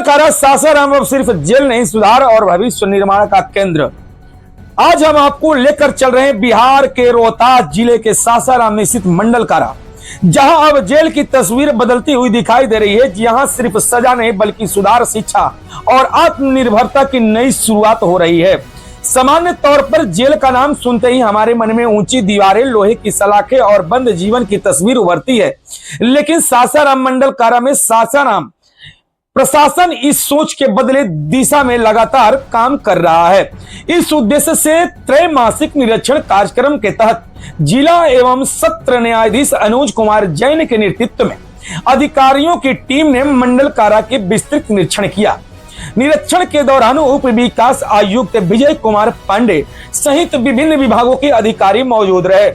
मंडल कारा सासाराम अब सिर्फ जेल नहीं, सुधार और भविष्य निर्माण का केंद्र। आज हम आपको लेकर चल रहे हैं बिहार के रोहतास जिले के सासाराम में स्थित मंडल कारा, जहां अब जेल की तस्वीर बदलती हुई दिखाई दे रही है। यहां सिर्फ सजा नहीं बल्कि सुधार, शिक्षा और आत्मनिर्भरता की नई शुरुआत हो रही है। सामान्य तौर पर जेल का नाम सुनते ही हमारे मन में ऊंची दीवारें, लोहे की सलाखें और बंद जीवन की तस्वीर उभरती है, लेकिन सासाराम मंडल कारा में सासाराम प्रशासन इस सोच के बदले दिशा में लगातार काम कर रहा है। इस उद्देश्य से त्रैमासिक निरीक्षण कार्यक्रम के तहत जिला एवं सत्र न्यायाधीश अनुज कुमार जैन के नेतृत्व में अधिकारियों की टीम ने मंडल कारा के विस्तृत निरीक्षण किया। निरीक्षण के दौरान उप विकास आयुक्त विजय कुमार पांडे सहित विभिन्न विभागों के अधिकारी मौजूद रहे।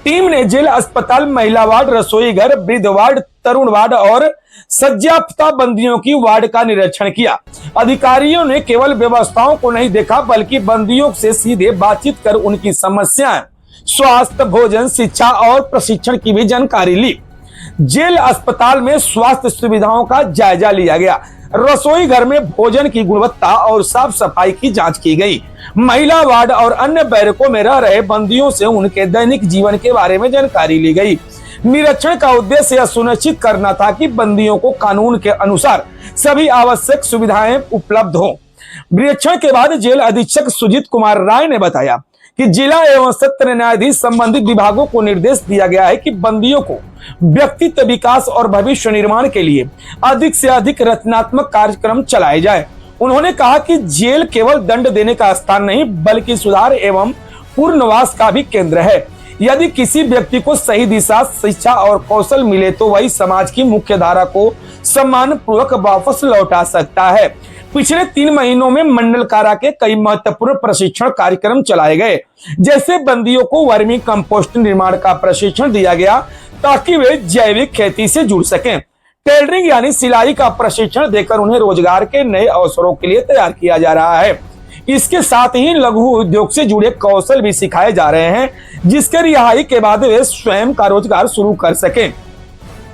टीम ने जेल, अस्पताल, महिला वार्ड, रसोई घर, वृद्ध वार्ड, तरुण वार्ड और सज्जाफ्ता बंदियों की वार्ड का निरीक्षण किया। अधिकारियों ने केवल व्यवस्थाओं को नहीं देखा बल्कि बंदियों से सीधे बातचीत कर उनकी समस्याएं, स्वास्थ्य, भोजन, शिक्षा और प्रशिक्षण की भी जानकारी ली। जेल अस्पताल में स्वास्थ्य सुविधाओं का जायजा लिया गया। रसोई घर में भोजन की गुणवत्ता और साफ सफाई की जांच की गई। महिला वार्ड और अन्य बैरकों में रह रहे बंदियों से उनके दैनिक जीवन के बारे में जानकारी ली गई। निरीक्षण का उद्देश्य यह सुनिश्चित करना था कि बंदियों को कानून के अनुसार सभी आवश्यक सुविधाएं उपलब्ध हो। निरीक्षण के बाद जेल अधीक्षक सुजीत कुमार राय ने बताया कि जिला एवं सत्र न्यायाधीश संबंधित विभागों को निर्देश दिया गया है कि बंदियों को व्यक्तित्व विकास और भविष्य निर्माण के लिए अधिक से अधिक रचनात्मक कार्यक्रम चलाए जाए। उन्होंने कहा कि जेल केवल दंड देने का स्थान नहीं बल्कि सुधार एवं पुनर्वास का भी केंद्र है। यदि किसी व्यक्ति को सही दिशा, शिक्षा और कौशल मिले तो वही समाज की मुख्य धारा को सम्मान पूर्वक वापस लौटा सकता है। पिछले 3 महीनों में मंडल कारा के कई महत्वपूर्ण प्रशिक्षण कार्यक्रम चलाए गए, जैसे बंदियों को वर्मी कंपोस्ट निर्माण का प्रशिक्षण दिया गया ताकि वे जैविक खेती से जुड़ सकें। टेलरिंग यानी सिलाई का प्रशिक्षण देकर उन्हें रोजगार के नए अवसरों के लिए तैयार किया जा रहा है। इसके साथ ही लघु उद्योग से जुड़े कौशल भी सिखाए जा रहे हैं, जिसके रिहाई के बाद वे स्वयं का रोजगार शुरू कर सकें।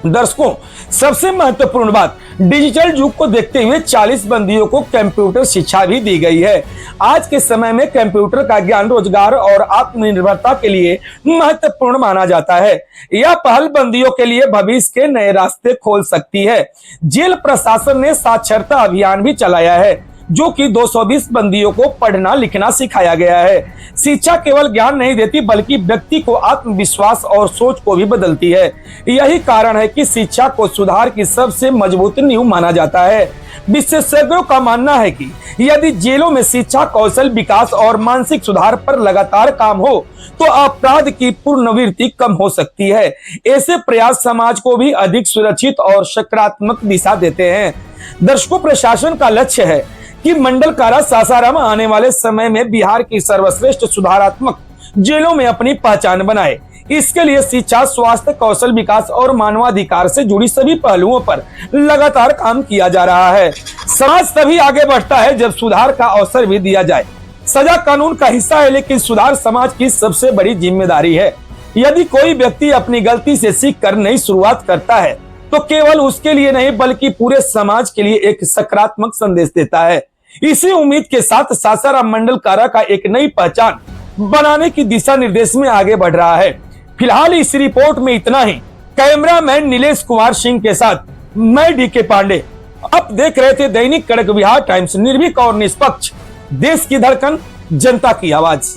दर्शकों, सबसे महत्वपूर्ण बात, डिजिटल युग को देखते हुए 40 बंदियों को कंप्यूटर शिक्षा भी दी गई है। आज के समय में कंप्यूटर का ज्ञान रोजगार और आत्मनिर्भरता के लिए महत्वपूर्ण माना जाता है। यह पहल बंदियों के लिए भविष्य के नए रास्ते खोल सकती है। जेल प्रशासन ने साक्षरता अभियान भी चलाया है, जो कि 220 बंदियों को पढ़ना लिखना सिखाया गया है। शिक्षा केवल ज्ञान नहीं देती बल्कि व्यक्ति को आत्मविश्वास और सोच को भी बदलती है। यही कारण है कि शिक्षा को सुधार की सबसे मजबूत नींव माना जाता है। विशेषज्ञों का मानना है कि यदि जेलों में शिक्षा, कौशल विकास और मानसिक सुधार पर लगातार काम हो तो अपराध की पुनरावृत्ति कम हो सकती है। ऐसे प्रयास समाज को भी अधिक सुरक्षित और सकारात्मक दिशा देते हैं। दर्शकों, प्रशासन का लक्ष्य है कि मंडल कारा सासाराम आने वाले समय में बिहार की सर्वश्रेष्ठ सुधारात्मक जेलों में अपनी पहचान बनाए। इसके लिए शिक्षा, स्वास्थ्य, कौशल विकास और मानवाधिकार से जुड़ी सभी पहलुओं पर लगातार काम किया जा रहा है। समाज तभी आगे बढ़ता है जब सुधार का अवसर भी दिया जाए। सजा कानून का हिस्सा है, लेकिन सुधार समाज की सबसे बड़ी जिम्मेदारी है। यदि कोई व्यक्ति अपनी गलती से सीख कर नई शुरुआत करता है तो केवल उसके लिए नहीं बल्कि पूरे समाज के लिए एक सकारात्मक संदेश देता है। इसी उम्मीद के साथ सासाराम मंडल कारा का एक नई पहचान बनाने की दिशा निर्देश में आगे बढ़ रहा है। फिलहाल इस रिपोर्ट में इतना ही। कैमरामैन नीलेश कुमार सिंह के साथ मैं डीके पांडे। आप देख रहे थे दैनिक कड़क बिहार टाइम्स, निर्भीक और निष्पक्ष, देश की धड़कन, जनता की आवाज।